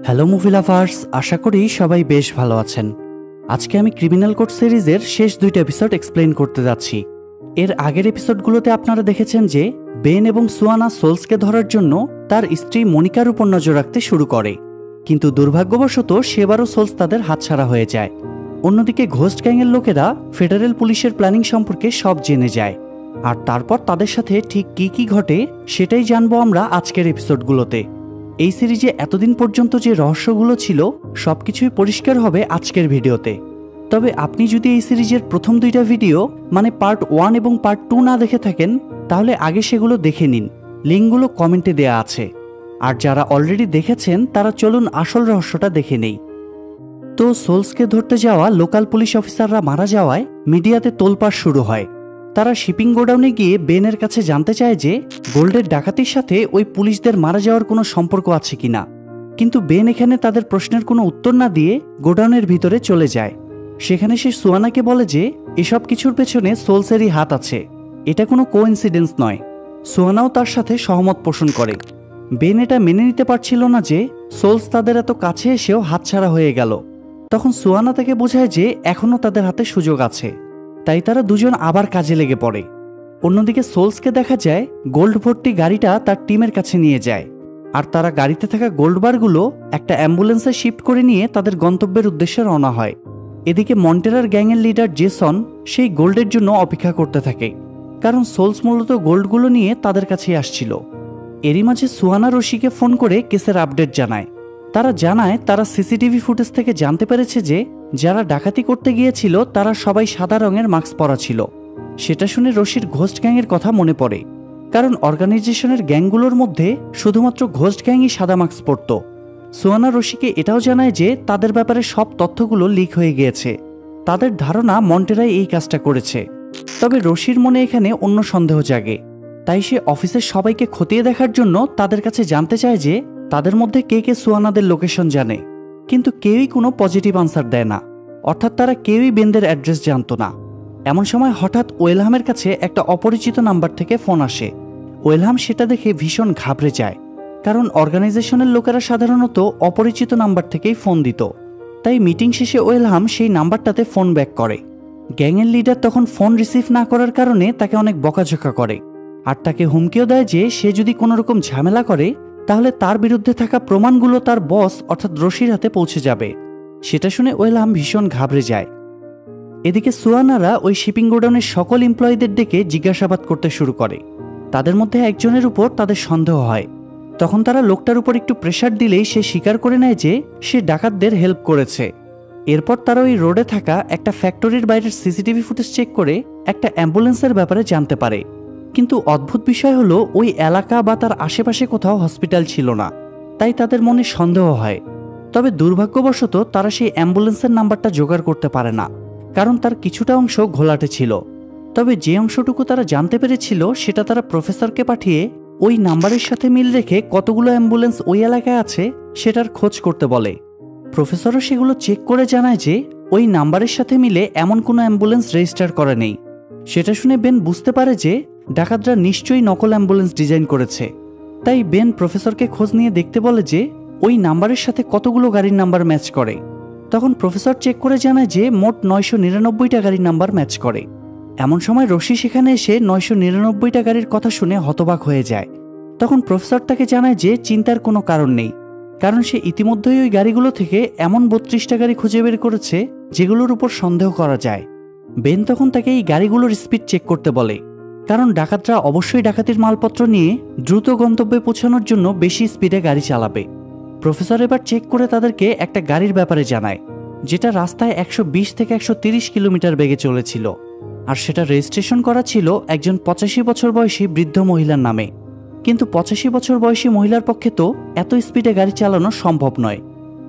Hello movie lovers, আশা করি সবাই বেশ ভালো আছেন। আজকে আমি ক্রিমিনাল কোড সিরিজের শেষ দুইটা এপিসোড এক্সপ্লেইন করতে যাচ্ছি। এর আগের এপিসোডগুলোতে আপনারা দেখেছেন যে বেন এবং সুয়ানা সোলসকে ধরার জন্য তার স্ত্রী মনিকার উপর নজর রাখতে শুরু করে, কিন্তু দুর্ভাগ্যবশত সেবারও সোলস তাদের হাতছাড়া হয়ে যায়। অন্যদিকে ঘোস্ট গ্যাংয়ের লোকেরা ফেডারেল পুলিশের প্ল্যানিং সম্পর্কে সব জেনে যায়, আর তারপর তাদের সাথে ঠিক কি কি ঘটে সেটাই জানবো আমরা আজকের এপিসোডগুলোতে। এই সিরিজে এতদিন পর্যন্ত যে রহস্যগুলো ছিল সবকিছুই পরিষ্কার হবে আজকের ভিডিওতে। তবে আপনি যদি এই সিরিজের প্রথম দুইটা ভিডিও মানে পার্ট 1 এবং পার্ট 2 না দেখে থাকেন, তাহলে আগে সেগুলো দেখে নিন, লিঙ্কগুলো কমেন্টে দেয়া আছে। আর যারা অলরেডি দেখেছেন তারা চলুন আসল রহস্যটা দেখে নেই। তো সোলসকে ধরতে যাওয়া লোকাল পুলিশ অফিসাররা মারা যাওয়ায় মিডিয়াতে তোলপাড় শুরু হয়। তারা শিপিং গোডাউনে গিয়ে বেনের কাছে জানতে চায় যে গোল্ডের ডাকাতির সাথে ওই পুলিশদের মারা যাওয়ার কোনো সম্পর্ক আছে কিনা, কিন্তু বেন এখানে তাদের প্রশ্নের কোনো উত্তর না দিয়ে গোডাউনের ভিতরে চলে যায়। সেখানে সে সুয়ানাকে বলে যে এসব কিছুর পেছনে সোলসেরই হাত আছে, এটা কোনো কোইন্সিডেন্স নয়। সুয়ানাও তার সাথে সহমত পোষণ করে। বেন এটা মেনে নিতে পারছিল না যে সোলস তাদের এত কাছে এসেও হাতছাড়া হয়ে গেল। তখন সুয়ানা তাকে বোঝায় যে এখনও তাদের হাতে সুযোগ আছে, তাই তারা দুজন আবার কাজে লেগে পড়ে। অন্যদিকে সোলসকে দেখা যায় গোল্ড ভর্তি গাড়িটা তার টিমের কাছে নিয়ে যায়, আর তারা গাড়িতে থাকা গোল্ড বারগুলো একটা অ্যাম্বুলেন্সে শিফট করে নিয়ে তাদের গন্তব্যের উদ্দেশ্যে রওনা হয়। এদিকে মন্টেরার গ্যাংয়ের লিডার জেসন সেই গোল্ডের জন্য অপেক্ষা করতে থাকে, কারণ সোলস মূলত গোল্ডগুলো নিয়ে তাদের কাছেই আসছিল। এরই মাঝে সুয়ানা রশিকে ফোন করে কেসের আপডেট জানায়। তারা জানায় তারা সিসিটিভি ফুটেজ থেকে জানতে পেরেছে যে যারা ডাকাতি করতে গিয়েছিল তারা সবাই সাদা রঙের মাস্ক পরা ছিল। সেটা শুনে রশির ঘোস্ট গ্যাংয়ের কথা মনে পড়ে, কারণ অর্গানাইজেশনের গ্যাংগুলোর মধ্যে শুধুমাত্র ঘোস্ট গ্যাংই সাদা মাস্ক পরত। সুয়ানা রশিকে এটাও জানায় যে তাদের ব্যাপারে সব তথ্যগুলো লিক হয়ে গিয়েছে। তাদের ধারণা মন্টেরাই এই কাজটা করেছে। তবে রশির মনে এখানে অন্য সন্দেহ জাগে, তাই সে অফিসের সবাইকে খতিয়ে দেখার জন্য তাদের কাছে জানতে চায় যে তাদের মধ্যে কে কে সুয়ানাদের লোকেশন জানে, কিন্তু কেউই কোনো পজিটিভ আনসার দেয় না, অর্থাৎ তারা কেউই বেনদের অ্যাড্রেস জানত না। এমন সময় হঠাৎ ওয়েলহামের কাছে একটা অপরিচিত নাম্বার থেকে ফোন আসে। ওয়েলহাম সেটা দেখে ভীষণ ঘাবড়ে যায়, কারণ অর্গানাইজেশনের লোকেরা সাধারণত অপরিচিত নাম্বার থেকেই ফোন দিত। তাই মিটিং শেষে ওয়েলহাম সেই নাম্বারটাতে ফোন ব্যাক করে। গ্যাংয়ের লিডার তখন ফোন রিসিভ না করার কারণে তাকে অনেক বকাঝকা করে, আর তাকে হুমকিও দেয় যে সে যদি কোনো রকম ঝামেলা করে তাহলে তার বিরুদ্ধে থাকা প্রমাণগুলো তার বস অর্থাৎ রশির হাতে পৌঁছে যাবে। সেটা শুনে ওয়েলহাম ভীষণ ঘাবড়ে যায়। এদিকে সুয়ানারা ওই শিপিং গোডাউনের সকল এমপ্লয়ীদের ডেকে জিজ্ঞাসাবাদ করতে শুরু করে। তাদের মধ্যে একজনের উপর তাদের সন্দেহ হয়। তখন তারা লোকটার উপর একটু প্রেশার দিলেই সে স্বীকার করে নেয় যে সে ডাকাতদের হেল্প করেছে। এরপর তারা ওই রোডে থাকা একটা ফ্যাক্টরির বাইরের সিসিটিভি ফুটেজ চেক করে একটা অ্যাম্বুলেন্সের ব্যাপারে জানতে পারে, কিন্তু অদ্ভুত বিষয় হলো ওই এলাকা বা তার আশেপাশে কোথাও হসপিটাল ছিল না, তাই তাদের মনে সন্দেহ হয়। তবে দুর্ভাগ্যবশত তারা সেই অ্যাম্বুলেন্সের নাম্বারটা জোগাড় করতে পারে না, কারণ তার কিছুটা অংশ ঘোলাটে ছিল। তবে যে অংশটুকু তারা জানতে পেরেছিল সেটা তারা প্রফেসরকে পাঠিয়ে ওই নাম্বারের সাথে মিল রেখে কতগুলো অ্যাম্বুলেন্স ওই এলাকায় আছে সেটার খোঁজ করতে বলে। প্রফেসরও সেগুলো চেক করে জানায় যে ওই নাম্বারের সাথে মিলে এমন কোনো অ্যাম্বুলেন্স রেজিস্টার করা নেই। সেটা শুনে বেন বুঝতে পারে যে ডাকাতরা নিশ্চয়ই নকল অ্যাম্বুলেন্স ডিজাইন করেছে। তাই বেন প্রফেসরকে খোঁজ নিয়ে দেখতে বলে যে ওই নাম্বারের সাথে কতগুলো গাড়ির নাম্বার ম্যাচ করে। তখন প্রফেসর চেক করে জানায় যে মোট 999টা গাড়ির নাম্বার ম্যাচ করে। এমন সময় রশি সেখানে এসে 999টা গাড়ির কথা শুনে হতবাক হয়ে যায়। তখন প্রফেসর তাকে জানায় যে চিন্তার কোনো কারণ নেই, কারণ সে ইতিমধ্যেই ওই গাড়িগুলো থেকে এমন 32টা গাড়ি খুঁজে বের করেছে যেগুলোর উপর সন্দেহ করা যায়। বেন তখন তাকে এই গাড়িগুলোর স্পিড চেক করতে বলে, কারণ ডাকাতরা অবশ্যই ডাকাতির মালপত্র নিয়ে দ্রুত গন্তব্যে পৌঁছানোর জন্য বেশি স্পিডে গাড়ি চালাবে। প্রফেসর এবার চেক করে তাদেরকে একটা গাড়ির ব্যাপারে জানায়, যেটা রাস্তায় 120 থেকে 130 কিলোমিটার বেগে চলেছিল, আর সেটা রেজিস্ট্রেশন করা ছিল একজন 85 বছর বয়সী বৃদ্ধ মহিলার নামে। কিন্তু 85 বছর বয়সী মহিলার পক্ষে তো এত স্পিডে গাড়ি চালানো সম্ভব নয়।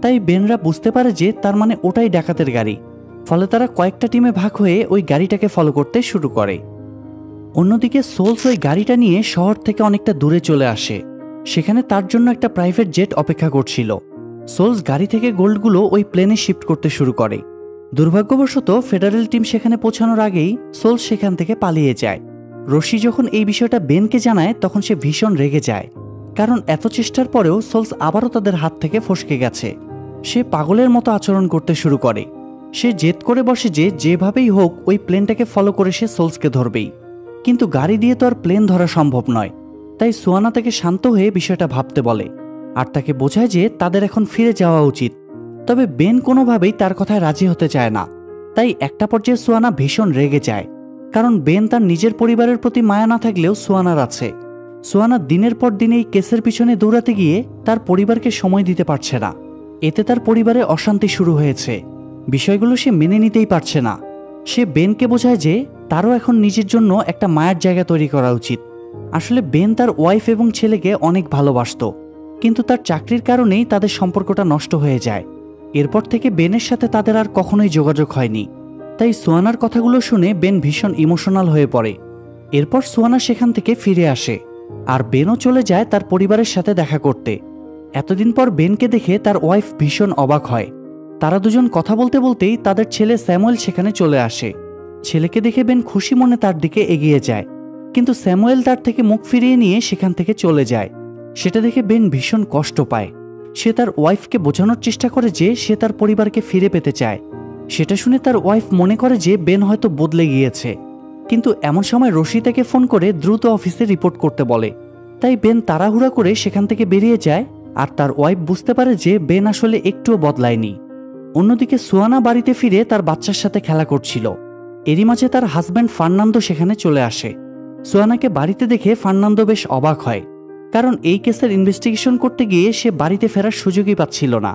তাই বেনরা বুঝতে পারে যে তার মানে ওটাই ডাকাতের গাড়ি। ফলে তারা কয়েকটা টিমে ভাগ হয়ে ওই গাড়িটাকে ফলো করতে শুরু করে। অন্যদিকে সোলস ওই গাড়িটা নিয়ে শহর থেকে অনেকটা দূরে চলে আসে। সেখানে তার জন্য একটা প্রাইভেট জেট অপেক্ষা করছিল। সোলস গাড়ি থেকে গোল্ডগুলো ওই প্লেনে শিফট করতে শুরু করে। দুর্ভাগ্যবশত ফেডারেল টিম সেখানে পৌঁছানোর আগেই সোলস সেখান থেকে পালিয়ে যায়। রশি যখন এই বিষয়টা বেনকে জানায় তখন সে ভীষণ রেগে যায়। কারণ এত চেষ্টার পরেও সোলস আবারও তাদের হাত থেকে ফসকে গেছে। সে পাগলের মতো আচরণ করতে শুরু করে। সে জেদ করে বসে যে যেভাবেই হোক ওই প্লেনটাকে ফলো করে সে সোলসকে ধরবেই। কিন্তু গাড়ি দিয়ে তো আর প্লেন ধরা সম্ভব নয়। তাই সুয়ানা তাকে শান্ত হয়ে বিষয়টা ভাবতে বলে আর তাকে বোঝায় যে তাদের এখন ফিরে যাওয়া উচিত। তবে বেন কোনোভাবেই তার কথায় রাজি হতে চায় না। তাই একটা পর্যায়ে সুয়ানা ভীষণ রেগে যায়, কারণ বেন তার নিজের পরিবারের প্রতি মায়া না থাকলেও সুয়ানার আছে। সুয়ানা দিনের পর দিন এই কেসের পিছনে দৌড়াতে গিয়ে তার পরিবারকে সময় দিতে পারছে না। এতে তার পরিবারে অশান্তি শুরু হয়েছে। বিষয়গুলো সে মেনে নিতেই পারছে না। সে বেনকে বোঝায় যে তারও এখন নিজের জন্য একটা মায়ের জায়গা তৈরি করা উচিত। আসলে বেন তার ওয়াইফ এবং ছেলেকে অনেক ভালোবাসত, কিন্তু তার চাকরির কারণেই তাদের সম্পর্কটা নষ্ট হয়ে যায়। এরপর থেকে বেনের সাথে তাদের আর কখনোই যোগাযোগ হয়নি। তাই সুয়ানার কথাগুলো শুনে বেন ভীষণ ইমোশনাল হয়ে পড়ে। এরপর সুয়ানা সেখান থেকে ফিরে আসে আর বেনও চলে যায় তার পরিবারের সাথে দেখা করতে। এতদিন পর বেনকে দেখে তার ওয়াইফ ভীষণ অবাক হয়। তারা দুজন কথা বলতে বলতেই তাদের ছেলে স্যামুয়েল সেখানে চলে আসে। ছেলেকে দেখে বেন খুশি মনে তার দিকে এগিয়ে যায়, কিন্তু স্যামুয়েল তার থেকে মুখ ফিরিয়ে নিয়ে সেখান থেকে চলে যায়। সেটা দেখে বেন ভীষণ কষ্ট পায়। সে তার ওয়াইফকে বোঝানোর চেষ্টা করে যে সে তার পরিবারকে ফিরে পেতে চায়। সেটা শুনে তার ওয়াইফ মনে করে যে বেন হয়তো বদলে গিয়েছে। কিন্তু এমন সময় রশি তাকে ফোন করে দ্রুত অফিসে রিপোর্ট করতে বলে। তাই বেন তাড়াহুড়া করে সেখান থেকে বেরিয়ে যায় আর তার ওয়াইফ বুঝতে পারে যে বেন আসলে একটুও বদলায়নি। অন্যদিকে সুয়ানা বাড়িতে ফিরে তার বাচ্চার সাথে খেলা করছিল। এরই মাঝে তার হাজব্যান্ড ফার্নান্দো সেখানে চলে আসে। সুয়ানাকে বাড়িতে দেখে ফার্নান্দো বেশ অবাক হয়, কারণ এই কেসের ইনভেস্টিগেশন করতে গিয়ে সে বাড়িতে ফেরার সুযোগই পাচ্ছিল না।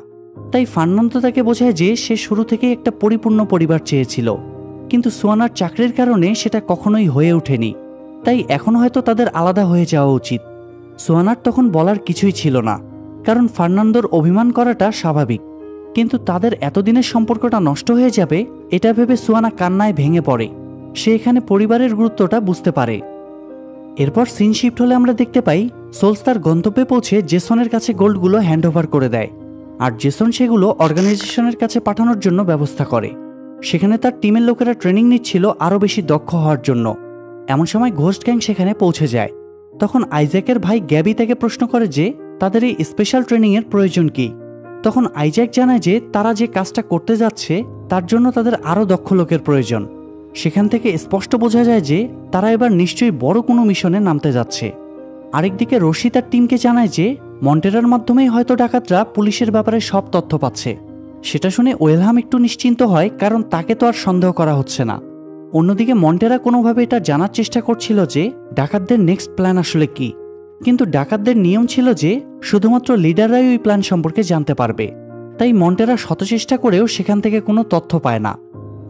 তাই ফার্নান্দো তাকে বোঝায় যে সে শুরু থেকেই একটা পরিপূর্ণ পরিবার চেয়েছিল, কিন্তু সুয়ানার চাকরির কারণে সেটা কখনোই হয়ে ওঠেনি। তাই এখন হয়তো তাদের আলাদা হয়ে যাওয়া উচিত। সুয়ানার তখন বলার কিছুই ছিল না, কারণ ফার্নান্দোর অভিমান করাটা স্বাভাবিক। কিন্তু তাদের এতদিনের সম্পর্কটা নষ্ট হয়ে যাবে এটা ভেবে সুয়ানা কান্নায় ভেঙে পড়ে। সে এখানে পরিবারের গুরুত্বটা বুঝতে পারে। এরপর সিন শিফট হলে আমরা দেখতে পাই সোলস তার গন্তব্যে পৌঁছে জেসনের কাছে গোল্ডগুলো হ্যান্ডওভার করে দেয়, আর জেসন সেগুলো অর্গানাইজেশনের কাছে পাঠানোর জন্য ব্যবস্থা করে। সেখানে তার টিমের লোকেরা ট্রেনিং নিচ্ছিল আরও বেশি দক্ষ হওয়ার জন্য। এমন সময় ঘোস্ট গ্যাং সেখানে পৌঁছে যায়। তখন আইজ্যাকের ভাই গ্যাবি তাকে প্রশ্ন করে যে তাদের এই স্পেশাল ট্রেনিংয়ের প্রয়োজন কি। তখন আইজ্যাক জানায় যে তারা যে কাজটা করতে যাচ্ছে তার জন্য তাদের আরও দক্ষ লোকের প্রয়োজন। সেখান থেকে স্পষ্ট বোঝা যায় যে তারা এবার নিশ্চয়ই বড় কোনো মিশনে নামতে যাচ্ছে। আরেকদিকে রশি তার টিমকে জানায় যে মন্টেরার মাধ্যমেই হয়তো ডাকাতরা পুলিশের ব্যাপারে সব তথ্য পাচ্ছে। সেটা শুনে ওয়েলহাম একটু নিশ্চিন্ত হয়, কারণ তাকে তো আর সন্দেহ করা হচ্ছে না। অন্যদিকে মন্টেরা কোনোভাবে এটা জানার চেষ্টা করছিল যে ডাকাতদের নেক্সট প্ল্যান আসলে কি, কিন্তু ডাকাতদের নিয়ম ছিল যে শুধুমাত্র লিডাররাই ওই প্ল্যান সম্পর্কে জানতে পারবে। তাই মন্টেরা শত চেষ্টা করেও সেখান থেকে কোনো তথ্য পায় না।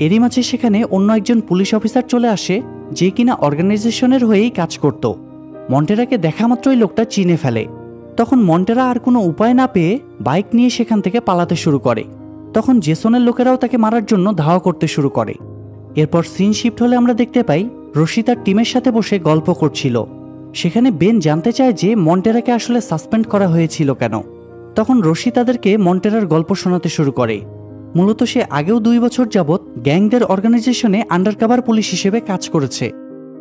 এরই মাঝে সেখানে অন্য একজন পুলিশ অফিসার চলে আসে যে কিনা অর্গানাইজেশনের হয়েই কাজ করত। মন্টেরাকে দেখা মাত্রই লোকটা চিনে ফেলে। তখন মন্টেরা আর কোনো উপায় না পেয়ে বাইক নিয়ে সেখান থেকে পালাতে শুরু করে। তখন জেসনের লোকেরাও তাকে মারার জন্য ধাওয়া করতে শুরু করে। এরপর সিন শিফট হলে আমরা দেখতে পাই রশি তার টিমের সাথে বসে গল্প করছিল। সেখানে বেন জানতে চায় যে মন্টেরাকে আসলে সাসপেন্ড করা হয়েছিল কেন। তখন রশি তাদেরকে মন্টেরার গল্প শোনাতে শুরু করে। মূলত সে আগেও 2 বছর যাবৎ গ্যাংদের অর্গানাইজেশনে আন্ডারকভার পুলিশ হিসেবে কাজ করেছে।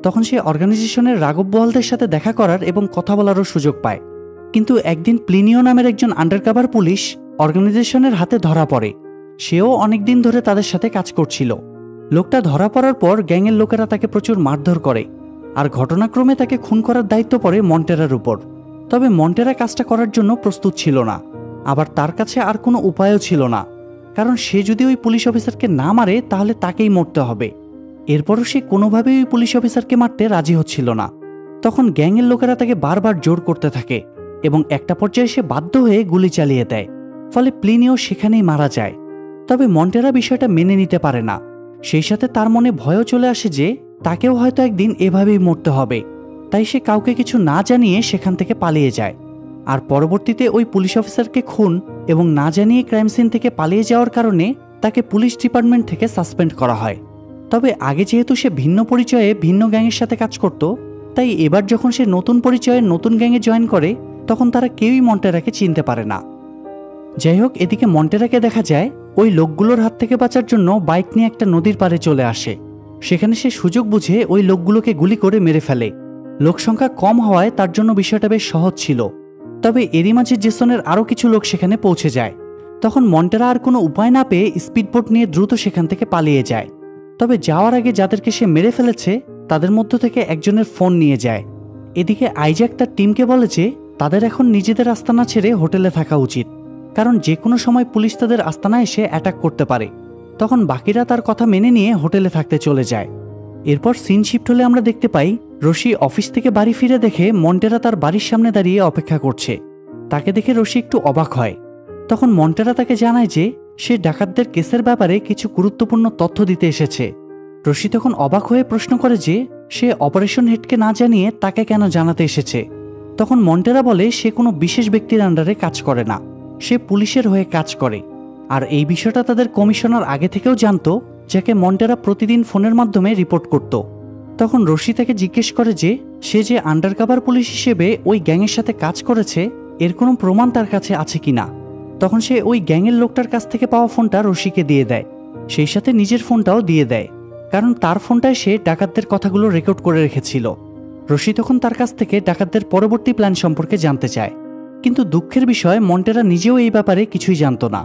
তখন সে অর্গানাইজেশনের রাঘব বোয়ালদের সাথে দেখা করার এবং কথা বলারও সুযোগ পায়। কিন্তু একদিন প্লিনিও নামের একজন আন্ডারকভার পুলিশ অর্গানাইজেশনের হাতে ধরা পড়ে। সেও অনেকদিন ধরে তাদের সাথে কাজ করছিল। লোকটা ধরা পড়ার পর গ্যাংয়ের লোকেরা তাকে প্রচুর মারধর করে, আর ঘটনাক্রমে তাকে খুন করার দায়িত্ব পড়ে মন্টেরার উপর। তবে মন্টেরা কাজটা করার জন্য প্রস্তুত ছিল না, আবার তার কাছে আর কোনো উপায়ও ছিল না, কারণ সে যদি ওই পুলিশ অফিসারকে না মারে তাহলে তাকেই মরতে হবে। এরপরও সে কোনোভাবেই ওই পুলিশ অফিসারকে মারতে রাজি হচ্ছিল না। তখন গ্যাংয়ের লোকেরা তাকে বারবার জোর করতে থাকে এবং একটা পর্যায়ে সে বাধ্য হয়ে গুলি চালিয়ে দেয়। ফলে প্লিনিও সেখানেই মারা যায়। তবে মন্টেরা বিষয়টা মেনে নিতে পারে না। সেই সাথে তার মনে ভয়ও চলে আসে যে তাকেও হয়তো একদিন এভাবেই মরতে হবে। তাই সে কাউকে কিছু না জানিয়ে সেখান থেকে পালিয়ে যায়। আর পরবর্তীতে ওই পুলিশ অফিসারকে খুন এবং না জানিয়ে ক্রাইম সিন থেকে পালিয়ে যাওয়ার কারণে তাকে পুলিশ ডিপার্টমেন্ট থেকে সাসপেন্ড করা হয়। তবে আগে যেহেতু সে ভিন্ন পরিচয়ে ভিন্ন গ্যাংয়ের সাথে কাজ করত, তাই এবার যখন সে নতুন পরিচয়ে নতুন গ্যাংয়ে জয়েন করে তখন তারা কেউই মন্টেরাকে চিনতে পারে না। যাই হোক, এদিকে মন্টেরাকে দেখা যায় ওই লোকগুলোর হাত থেকে বাঁচার জন্য বাইক নিয়ে একটা নদীর পাড়ে চলে আসে। সেখানে সে সুযোগ বুঝে ওই লোকগুলোকে গুলি করে মেরে ফেলে। লোকসংখ্যা কম হওয়ায় তার জন্য বিষয়টা বেশ সহজ ছিল। তবে এরই মাঝে জেসনের আরও কিছু লোক সেখানে পৌঁছে যায়। তখন মন্টেরা আর কোনো উপায় না পেয়ে স্পিডবোট নিয়ে দ্রুত সেখান থেকে পালিয়ে যায়। তবে যাওয়ার আগে যাদেরকে সে মেরে ফেলেছে তাদের মধ্য থেকে একজনের ফোন নিয়ে যায়। এদিকে আইজ্যাক তার টিমকে বলে যে তাদের এখন নিজেদের আস্তানা ছেড়ে হোটেলে থাকা উচিত, কারণ যে কোনো সময় পুলিশ তাদের আস্তানা এসে অ্যাটাক করতে পারে। তখন বাকিরা তার কথা মেনে নিয়ে হোটেলে থাকতে চলে যায়। এরপর সিন শিফট হলে আমরা দেখতে পাই রশি অফিস থেকে বাড়ি ফিরে দেখে মন্টেরা তার বাড়ির সামনে দাঁড়িয়ে অপেক্ষা করছে। তাকে দেখে রশি একটু অবাক হয়। তখন মন্টেরা তাকে জানায় যে সে ডাকাতদের কেসের ব্যাপারে কিছু গুরুত্বপূর্ণ তথ্য দিতে এসেছে। রশি তখন অবাক হয়ে প্রশ্ন করে যে সে অপারেশন হেডকে না জানিয়ে তাকে কেন জানাতে এসেছে। তখন মন্টেরা বলে সে কোনো বিশেষ ব্যক্তির আন্ডারে কাজ করে না, সে পুলিশের হয়ে কাজ করে। আর এই বিষয়টা তাদের কমিশনার আগে থেকেও জানতো, যাকে মন্টেরা প্রতিদিন ফোনের মাধ্যমে রিপোর্ট করত। তখন রশি তাকে জিজ্ঞেস করে যে সে যে আন্ডারকভার পুলিশ হিসেবে ওই গ্যাংয়ের সাথে কাজ করেছে এর কোনো প্রমাণ তার কাছে আছে কিনা। তখন সে ওই গ্যাংয়ের লোকটার কাছ থেকে পাওয়া ফোনটা রশিকে দিয়ে দেয়, সেই সাথে নিজের ফোনটাও দিয়ে দেয়, কারণ তার ফোনটায় সে ডাকাতদের কথাগুলো রেকর্ড করে রেখেছিল। রশি তখন তার কাছ থেকে ডাকাতদের পরবর্তী প্ল্যান সম্পর্কে জানতে চায়, কিন্তু দুঃখের বিষয় মন্টেরা নিজেও এই ব্যাপারে কিছুই জানত না।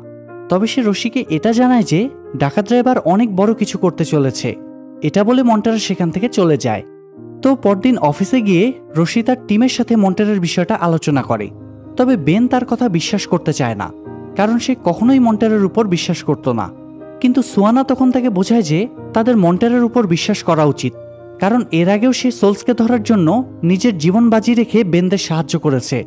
তবে সে রশিকে এটা জানায় যে ডাকাতরা এবার অনেক বড় কিছু করতে চলেছে। এটা বলে মন্টেরা সেখান থেকে চলে যায়। তো পরদিন অফিসে গিয়ে রশি তার টিমের সাথে মন্টেরার বিষয়টা আলোচনা করে। তবে বেন তার কথা বিশ্বাস করতে চায় না, কারণ সে কখনোই মন্টেরার উপর বিশ্বাস করত না। কিন্তু সুয়ানা তখন তাকে বোঝায় যে তাদের মন্টেরার উপর বিশ্বাস করা উচিত, কারণ এর আগেও সে সোলসকে ধরার জন্য নিজের জীবন বাজি রেখে বেনদের সাহায্য করেছে।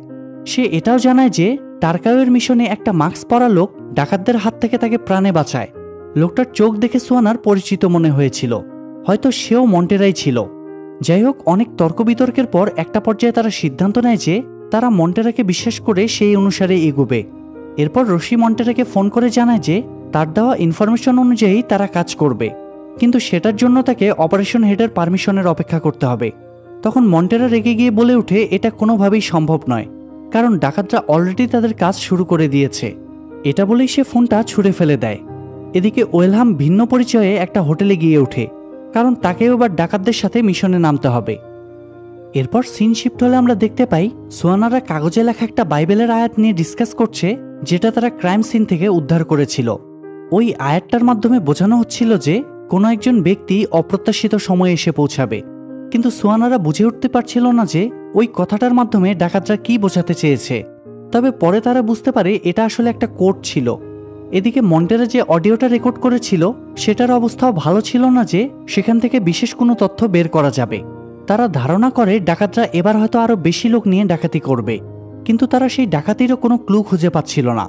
সে এটাও জানায় যে টারকাওয়ের মিশনে একটা মাস্ক পরা লোক ডাকাতদের হাত থেকে তাকে প্রাণে বাঁচায়। লোকটার চোখ দেখে সুয়ানার পরিচিত মনে হয়েছিল, হয়তো সেও মন্টেরাই ছিল। যাই হোক, অনেক তর্ক বিতর্কের পর একটা পর্যায়ে তারা সিদ্ধান্ত নেয় যে তারা মন্টেরাকে বিশ্বাস করে সেই অনুসারে এগোবে। এরপর রশি মন্টেরাকে ফোন করে জানায় যে তার দেওয়া ইনফরমেশন অনুযায়ী তারা কাজ করবে, কিন্তু সেটার জন্য তাকে অপারেশন হেডের পারমিশনের অপেক্ষা করতে হবে। তখন মন্টেরা রেগে গিয়ে বলে ওঠে এটা কোনোভাবেই সম্ভব নয়, কারণ ডাকাতরা অলরেডি তাদের কাজ শুরু করে দিয়েছে। এটা বলেই সে ফোনটা ছুঁড়ে ফেলে দেয়। এদিকে ওয়েলহাম ভিন্ন পরিচয়ে একটা হোটেলে গিয়ে ওঠে, কারণ তাকেও এবার ডাকাতদের সাথে মিশনে নামতে হবে। এরপর সিন শিফট হলে আমরা দেখতে পাই সুয়ানারা কাগজে লেখা একটা বাইবেলের আয়াত নিয়ে ডিসকাস করছে, যেটা তারা ক্রাইম সিন থেকে উদ্ধার করেছিল। ওই আয়াতটার মাধ্যমে বোঝানো হচ্ছিল যে কোনো একজন ব্যক্তি অপ্রত্যাশিত সময়ে এসে পৌঁছাবে, কিন্তু সুয়ানারা বুঝে উঠতে পারছিল না যে ওই কথাটার মাধ্যমে ডাকাতরা কি বোঝাতে চেয়েছে। তবে পরে তারা বুঝতে পারে এটা আসলে একটা কোড ছিল। এদিকে মন্টেরা যে অডিওটা রেকর্ড করেছিল সেটার অবস্থাও ভালো ছিল না যে সেখান থেকে বিশেষ কোনো তথ্য বের করা যাবে। তারা ধারণা করে ডাকাতরা এবার হয়তো আরও বেশি লোক নিয়ে ডাকাতি করবে, কিন্তু তারা সেই ডাকাতিরও কোনো ক্লু খুঁজে পাচ্ছিল না।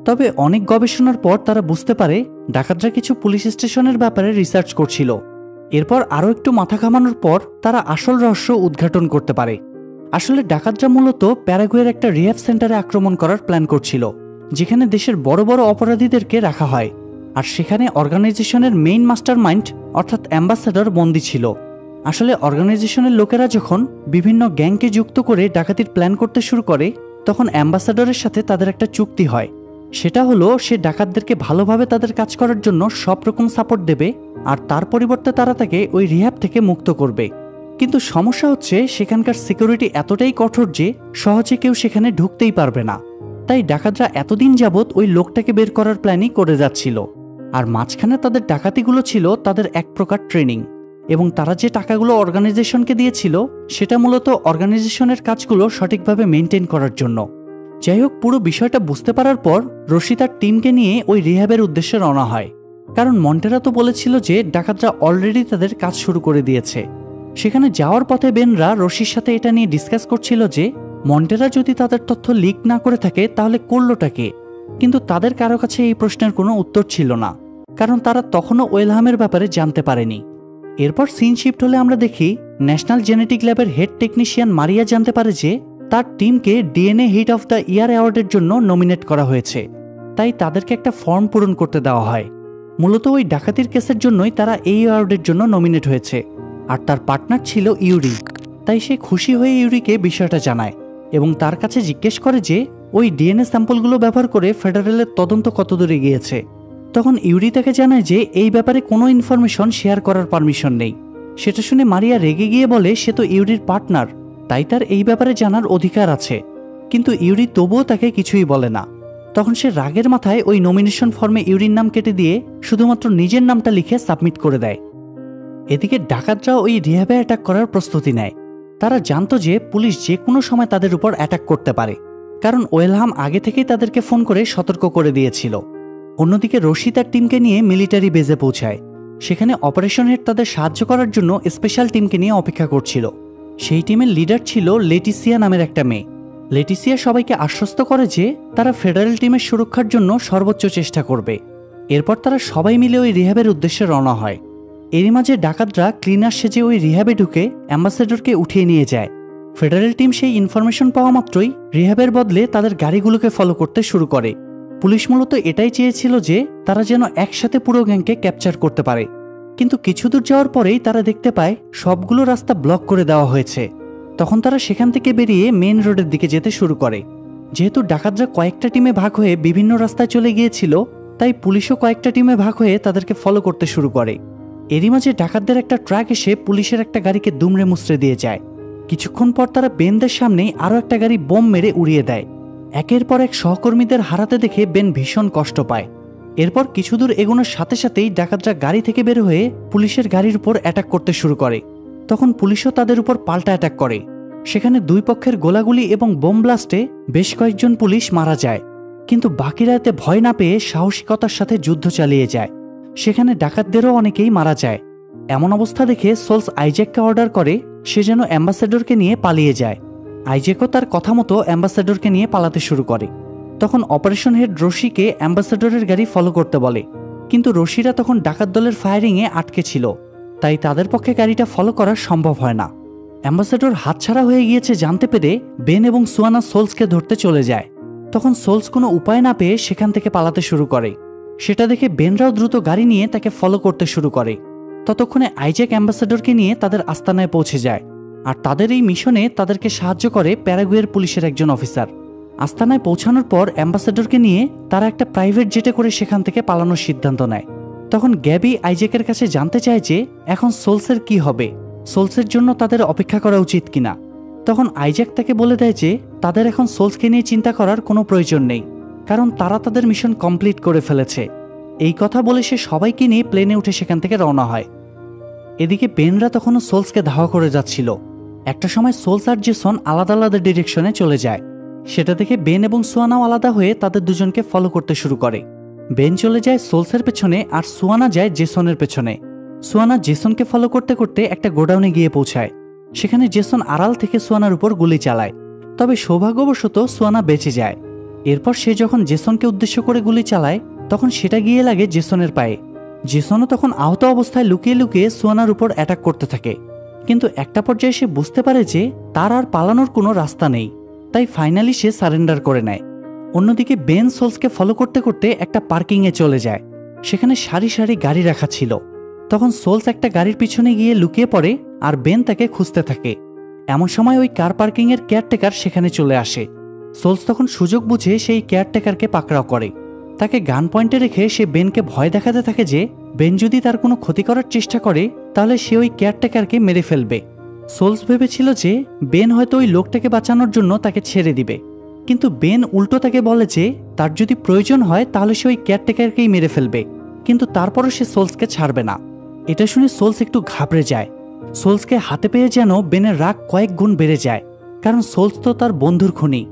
তবে অনেক গবেষণার পর তারা বুঝতে পারে ডাকাতরা কিছু পুলিশ স্টেশনের ব্যাপারে রিসার্চ করছিল। এরপর আরও একটু মাথা ঘামানোর পর তারা আসল রহস্য উদ্ঘাটন করতে পারে। আসলে ডাকাতরা মূলত প্যারাগুয়ের একটা রিহ্যাব সেন্টারে আক্রমণ করার প্ল্যান করছিল, যেখানে দেশের বড় বড় অপরাধীদেরকে রাখা হয়, আর সেখানে অর্গানাইজেশনের মেইন মাস্টার মাইন্ড অর্থাৎ অ্যাম্বাসাডর বন্দী ছিল। আসলে অর্গানাইজেশনের লোকেরা যখন বিভিন্ন গ্যাংকে যুক্ত করে ডাকাতির প্ল্যান করতে শুরু করে, তখন অ্যাম্বাসাডরের সাথে তাদের একটা চুক্তি হয়। সেটা হলো সে ডাকাতদেরকে ভালোভাবে তাদের কাজ করার জন্য সব রকম সাপোর্ট দেবে, আর তার পরিবর্তে তারা তাকে ওই রিহ্যাব থেকে মুক্ত করবে। কিন্তু সমস্যা হচ্ছে সেখানকার সিকিউরিটি এতটাই কঠোর যে সহজে কেউ সেখানে ঢুকতেই পারবে না। তাই ডাকাতরা এতদিন যাবৎ ওই লোকটাকে বের করার প্ল্যানই করে যাচ্ছিল। আর মাঝখানে তাদের ডাকাতিগুলো ছিল তাদের এক প্রকার ট্রেনিং, এবং তারা যে টাকাগুলো অর্গানাইজেশনকে দিয়েছিল সেটা মূলত অর্গানাইজেশনের কাজগুলো সঠিকভাবে মেনটেন করার জন্য। যাই হোক, পুরো বিষয়টা বুঝতে পারার পর রশি তার টিমকে নিয়ে ওই রিহ্যাবের উদ্দেশ্যে রওনা হয়, কারণ মন্টেরা তো বলেছিল যে ডাকাতরা অলরেডি তাদের কাজ শুরু করে দিয়েছে। সেখানে যাওয়ার পথে বেনরা রশির সাথে এটা নিয়ে ডিসকাস করছিল যে মন্টেরা যদি তাদের তথ্য লিক না করে থাকে তাহলে করলোটা কে। কিন্তু তাদের কারো কাছে এই প্রশ্নের কোনো উত্তর ছিল না, কারণ তারা তখনও ওয়েলহামের ব্যাপারে জানতে পারেনি। এরপর সিন শিফট হলে আমরা দেখি ন্যাশনাল জেনেটিক ল্যাবের হেড টেকনিশিয়ান মারিয়া জানতে পারে যে তার টিমকে DNA hit of the year অ্যাওয়ার্ডের জন্য নমিনেট করা হয়েছে। তাই তাদেরকে একটা ফর্ম পূরণ করতে দেওয়া হয়। মূলত ওই ডাকাতির কেসের জন্যই তারা এই অ্যাওয়ার্ডের জন্য নমিনেট হয়েছে, আর তার পার্টনার ছিল ইউরি। তাই সে খুশি হয়ে ইউরিকে বিষয়টা জানায় এবং তার কাছে জিজ্ঞেস করে যে ওই ডিএনএ স্যাম্পলগুলো ব্যবহার করে ফেডারেলের তদন্ত কতদূরে গিয়েছে। তখন ইউরি তাকে জানায় যে এই ব্যাপারে কোনো ইনফরমেশন শেয়ার করার পারমিশন নেই। সেটা শুনে মারিয়া রেগে গিয়ে বলে সে তো ইউরির পার্টনার, তাই তার এই ব্যাপারে জানার অধিকার আছে। কিন্তু ইউরি তবুও তাকে কিছুই বলে না। তখন সে রাগের মাথায় ওই নমিনেশন ফর্মে ইউরির নাম কেটে দিয়ে শুধুমাত্র নিজের নামটা লিখে সাবমিট করে দেয়। এদিকে ডাকাতরা ওই রিহ্যাবে অ্যাটাক করার প্রস্তুতি নেয়। তারা জানতো যে পুলিশ যে কোনো সময় তাদের উপর অ্যাটাক করতে পারে, কারণ ওয়েলহাম আগে থেকেই তাদেরকে ফোন করে সতর্ক করে দিয়েছিল। অন্যদিকে রশি তার টিমকে নিয়ে মিলিটারি বেজে পৌঁছায়। সেখানে অপারেশন হেড তাদের সাহায্য করার জন্য স্পেশাল টিমকে নিয়ে অপেক্ষা করছিল। সেই টিমের লিডার ছিল লেটিসিয়া নামের একটা মেয়ে। লেটিসিয়া সবাইকে আশ্বস্ত করে যে তারা ফেডারেল টিমের সুরক্ষার জন্য সর্বোচ্চ চেষ্টা করবে। এরপর তারা সবাই মিলে ওই রিহ্যাবের উদ্দেশ্যে রওনা হয়। এরই মাঝে ডাকাতরা ক্লিনার সেজে ওই রিহ্যাবে ঢুকে অ্যাম্বাসেডরকে উঠিয়ে নিয়ে যায়। ফেডারেল টিম সেই ইনফরমেশন পাওয়া মাত্রই রিহ্যাবের বদলে তাদের গাড়িগুলোকে ফলো করতে শুরু করে। পুলিশ মূলত এটাই চেয়েছিল যে তারা যেন একসাথে পুরো গ্যাংকে ক্যাপচার করতে পারে। কিন্তু কিছু দূর যাওয়ার পরেই তারা দেখতে পায় সবগুলো রাস্তা ব্লক করে দেওয়া হয়েছে। তখন তারা সেখান থেকে বেরিয়ে মেইন রোডের দিকে যেতে শুরু করে। যেহেতু ডাকাতরা কয়েকটা টিমে ভাগ হয়ে বিভিন্ন রাস্তায় চলে গিয়েছিল, তাই পুলিশও কয়েকটা টিমে ভাগ হয়ে তাদেরকে ফলো করতে শুরু করে। এরই মাঝে ডাকাতদের একটা ট্রাক এসে পুলিশের একটা গাড়িকে দুমড়ে মুচড়ে দিয়ে যায়। কিছুক্ষণ পর তারা বেনদের সামনেই আরও একটা গাড়ি বোম মেরে উড়িয়ে দেয়। একের পর এক সহকর্মীদের হারাতে দেখে বেন ভীষণ কষ্ট পায়। এরপর কিছু দূর এগোনোর সাথে সাথেই ডাকাতরা গাড়ি থেকে বের হয়ে পুলিশের গাড়ির উপর অ্যাটাক করতে শুরু করে। তখন পুলিশও তাদের উপর পাল্টা অ্যাটাক করে। সেখানে দুই পক্ষের গোলাগুলি এবং বোম ব্লাস্টে বেশ কয়েকজন পুলিশ মারা যায়, কিন্তু বাকিরা এতে ভয় না পেয়ে সাহসিকতার সাথে যুদ্ধ চালিয়ে যায়। সেখানে ডাকাতদেরও অনেকেই মারা যায়। এমন অবস্থা দেখে সোলস আইজ্যাককে অর্ডার করে সে যেন অ্যাম্বাসেডরকে নিয়ে পালিয়ে যায়। আইজ্যাকও তার কথা মতো অ্যাম্বাসেডরকে নিয়ে পালাতে শুরু করে। তখন অপারেশন হেড রশিকে অ্যাম্বাসেডরের গাড়ি ফলো করতে বলে, কিন্তু রশিরা তখন ডাকাত দলের ফায়ারিংয়ে আটকে ছিল, তাই তাদের পক্ষে গাড়িটা ফলো করা সম্ভব হয় না। অ্যাম্বাসেডর হাতছাড়া হয়ে গিয়েছে জানতে পেরে বেন এবং সুয়ানা সোলসকে ধরতে চলে যায়। তখন সোলস কোনো উপায় না পেয়ে সেখান থেকে পালাতে শুরু করে। সেটা দেখে বেনরাও দ্রুত গাড়ি নিয়ে তাকে ফলো করতে শুরু করে। ততক্ষণে আইজ্যাক অ্যাম্বাসেডরকে নিয়ে তাদের আস্তানায় পৌঁছে যায়, আর তাদের এই মিশনে তাদেরকে সাহায্য করে প্যারাগুয়ের পুলিশের একজন অফিসার। আস্তানায় পৌঁছানোর পর অ্যাম্বাসেডরকে নিয়ে তারা একটা প্রাইভেট জেটে করে সেখান থেকে পালানোর সিদ্ধান্ত নেয়। তখন গ্যাবি আইজ্যাকের কাছে জানতে চায় যে এখন সোলসের কি হবে, সোলসের জন্য তাদের অপেক্ষা করা উচিত কিনা। তখন আইজ্যাক তাকে বলে দেয় যে তাদের এখন সোলসকে নিয়ে চিন্তা করার কোনো প্রয়োজন নেই, কারণ তারা তাদের মিশন কমপ্লিট করে ফেলেছে। এই কথা বলে সে সবাইকে নিয়ে প্লেনে উঠে সেখান থেকে রওনা হয়। এদিকে বেনরা তখনও সোলসকে ধাওয়া করে যাচ্ছিল। একটা সময় সোলস আর জেসন আলাদা আলাদা ডিরেকশনে চলে যায়। সেটা দেখে বেন এবং সুয়ানাও আলাদা হয়ে তাদের দুজনকে ফলো করতে শুরু করে। বেন চলে যায় সোলসের পেছনে আর সুয়ানা যায় জেসনের পেছনে। সুয়ানা জেসনকে ফলো করতে করতে একটা গোডাউনে গিয়ে পৌঁছায়। সেখানে জেসন আড়াল থেকে সুয়ানার উপর গুলি চালায়, তবে সৌভাগ্যবশত সুয়ানা বেঁচে যায়। এরপর সে যখন জেসনকে উদ্দেশ্য করে গুলি চালায় তখন সেটা গিয়ে লাগে জেসনের পায়ে। জেসনও তখন আহত অবস্থায় লুকিয়ে লুকিয়ে সুয়ানার উপর অ্যাটাক করতে থাকে, কিন্তু একটা পর্যায়ে সে বুঝতে পারে যে তার আর পালানোর কোনো রাস্তা নেই, তাই ফাইনালি সে সারেন্ডার করে নেয়। অন্যদিকে বেন সোলসকে ফলো করতে করতে একটা পার্কিংয়ে চলে যায়। সেখানে সারি সারি গাড়ি রাখা ছিল। তখন সোলস একটা গাড়ির পিছনে গিয়ে লুকিয়ে পড়ে আর বেন তাকে খুঁজতে থাকে। এমন সময় ওই কার পার্কিংয়ের কেয়ারটেকার সেখানে চলে আসে। সোলস তখন সুযোগ বুঝে সেই কেয়ারটেকারকে পাকড়াও করে। তাকে গান পয়েন্টে রেখে সে বেনকে ভয় দেখাতে থাকে যে বেন যদি তার কোনো ক্ষতি করার চেষ্টা করে তাহলে সে ওই কেয়ারটেকারকে মেরে ফেলবে। সোলস ভেবেছিল যে বেন হয়তো ওই লোকটাকে বাঁচানোর জন্য তাকে ছেড়ে দিবে, কিন্তু বেন উল্টো তাকে বলে যে তার যদি প্রয়োজন হয় তাহলে সে ওই কেয়ারটেকারকেই মেরে ফেলবে, কিন্তু তারপরও সে সোলসকে ছাড়বে না। এটা শুনে সোলস একটু ঘাবড়ে যায়। সোলসকে হাতে পেয়ে যেন বেনের রাগ কয়েক গুণ বেড়ে যায়, কারণ সোলস তো তার বন্ধুর খুনি।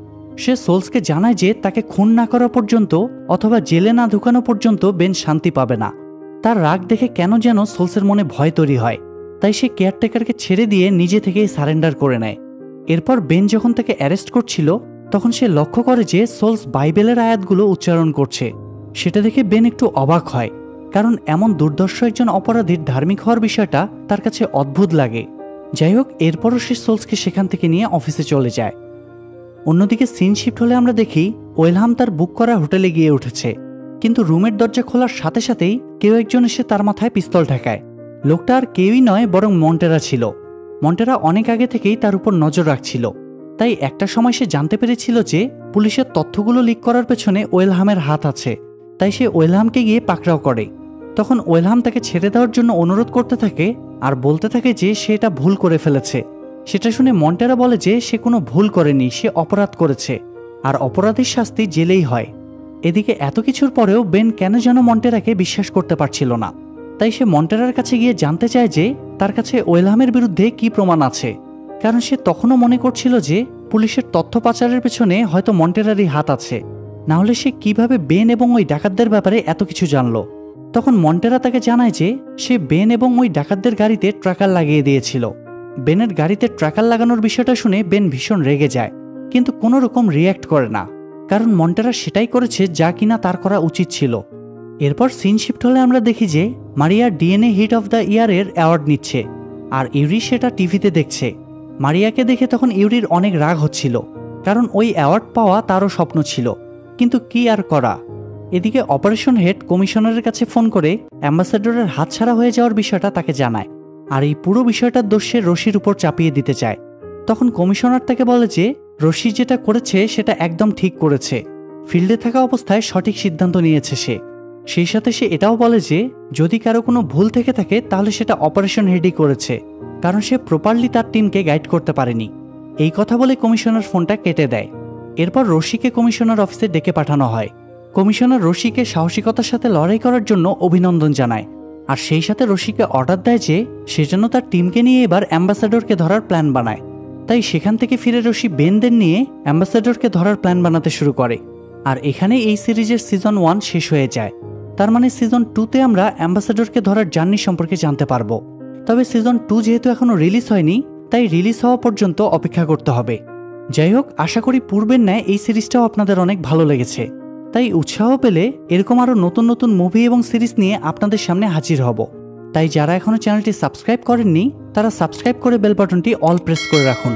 সে সোলসকে জানায় যে তাকে খুন না করা পর্যন্ত অথবা জেলে না ঢুকানো পর্যন্ত বেন শান্তি পাবে না। তার রাগ দেখে কেন যেন সোলসের মনে ভয় তৈরি হয়, তাই সে কেয়ারটেকারকে ছেড়ে দিয়ে নিজে থেকেই সারেন্ডার করে নেয়। এরপর বেন যখন তাকে অ্যারেস্ট করছিল তখন সে লক্ষ্য করে যে সোলস বাইবেলের আয়াতগুলো উচ্চারণ করছে। সেটা দেখে বেন একটু অবাক হয়, কারণ এমন দুর্দর্শ একজন অপরাধীর ধার্মিক হওয়ার বিষয়টা তার কাছে অদ্ভুত লাগে। যাই হোক, এরপরও সে সোলসকে সেখান থেকে নিয়ে অফিসে চলে যায়। অন্যদিকে সিন শিফট হলে আমরা দেখি ওয়েলহাম তার বুক করা হোটেলে গিয়ে উঠেছে, কিন্তু রুমের দরজা খোলার সাথে সাথেই কেউ একজন এসে তার মাথায় পিস্তল ঠেকায়। লোকটা আর কেউই নয় বরং মন্টেরা ছিল। মন্টেরা অনেক আগে থেকেই তার উপর নজর রাখছিল, তাই একটা সময় সে জানতে পেরেছিল যে পুলিশের তথ্যগুলো লিক করার পেছনে ওয়েলহামের হাত আছে, তাই সে ওয়েলহামকে গিয়ে পাকড়াও করে। তখন ওয়েলহাম তাকে ছেড়ে দেওয়ার জন্য অনুরোধ করতে থাকে আর বলতে থাকে যে সে এটা ভুল করে ফেলেছে। সেটা শুনে মন্টেরা বলে যে সে কোনো ভুল করেনি, সে অপরাধ করেছে, আর অপরাধীর শাস্তি জেলেই হয়। এদিকে এত কিছুর পরেও বেন কেন যেন মন্টেরাকে বিশ্বাস করতে পারছিল না। তাই সে মন্টেরার কাছে গিয়ে জানতে চায় যে তার কাছে ওয়েলহামের বিরুদ্ধে কি প্রমাণ আছে, কারণ সে তখনও মনে করছিল যে পুলিশের তথ্য পাচারের পেছনে হয়তো মন্টেরারই হাত আছে, না হলে সে কিভাবে বেন এবং ওই ডাকাতদের ব্যাপারে এত কিছু জানল। তখন মন্টেরা তাকে জানায় যে সে বেন এবং ওই ডাকাতদের গাড়িতে ট্র্যাকার লাগিয়ে দিয়েছিল। বেনের গাড়িতে ট্র্যাকার লাগানোর বিষয়টা শুনে বেন ভীষণ রেগে যায়, কিন্তু কোনো রকম রিয়্যাক্ট করে না, কারণ মন্টেরা সেটাই করেছে যা কিনা তার করা উচিত ছিল। এরপর সিন শিফট হলে আমরা দেখি যে মারিয়া ডিএনএ হিট অফ দ্য ইয়ারের অ্যাওয়ার্ড নিচ্ছে, আর ইউরি সেটা টিভিতে দেখছে। মারিয়াকে দেখে তখন ইউরির অনেক রাগ হচ্ছিল, কারণ ওই অ্যাওয়ার্ড পাওয়া তারও স্বপ্ন ছিল, কিন্তু কি আর করা। এদিকে অপারেশন হেড কমিশনারের কাছে ফোন করে অ্যাম্বাসেডরের হাতছাড়া হয়ে যাওয়ার বিষয়টা তাকে জানায়, আর এই পুরো বিষয়টার দোষ সে রশির উপর চাপিয়ে দিতে চায়। তখন কমিশনার তাকে বলে যে রশি যেটা করেছে সেটা একদম ঠিক করেছে, ফিল্ডে থাকা অবস্থায় সঠিক সিদ্ধান্ত নিয়েছে সে। সেই সাথে সে এটাও বলে যে যদি কারো কোনো ভুল থেকে থাকে তাহলে সেটা অপারেশন হেডই করেছে, কারণ সে প্রপারলি তার টিমকে গাইড করতে পারেনি। এই কথা বলে কমিশনার ফোনটা কেটে দেয়। এরপর রশিকে কমিশনার অফিসে ডেকে পাঠানো হয়। কমিশনার রশিকে সাহসিকতার সাথে লড়াই করার জন্য অভিনন্দন জানায়, আর সেই সাথে রশিকে অর্ডার দেয় যে সে যেন তার টিমকে নিয়ে এবার অ্যাম্বাসেডরকে ধরার প্ল্যান বানায়। তাই সেখান থেকে ফিরে রশি বেনদের নিয়ে অ্যাম্বাসেডরকে ধরার প্ল্যান বানাতে শুরু করে। আর এখানে এই সিরিজের সিজন 1 শেষ হয়ে যায়। তার মানে সিজন 2তে আমরা অ্যাম্বাসেডরকে ধরার জার্নি সম্পর্কে জানতে পারবো। তবে সিজন 2 যেহেতু এখনো রিলিজ হয়নি, তাই রিলিজ হওয়া পর্যন্ত অপেক্ষা করতে হবে। যাই হোক, আশা করি পূর্বের ন্যায় এই সিরিজটাও আপনাদের অনেক ভালো লেগেছে। তাই উৎসাহ পেলে এরকম আরও নতুন নতুন মুভি এবং সিরিজ নিয়ে আপনাদের সামনে হাজির হব। তাই যারা এখনো চ্যানেলটি সাবস্ক্রাইব করেননি তারা সাবস্ক্রাইব করে বেল বাটনটি অল প্রেস করে রাখুন।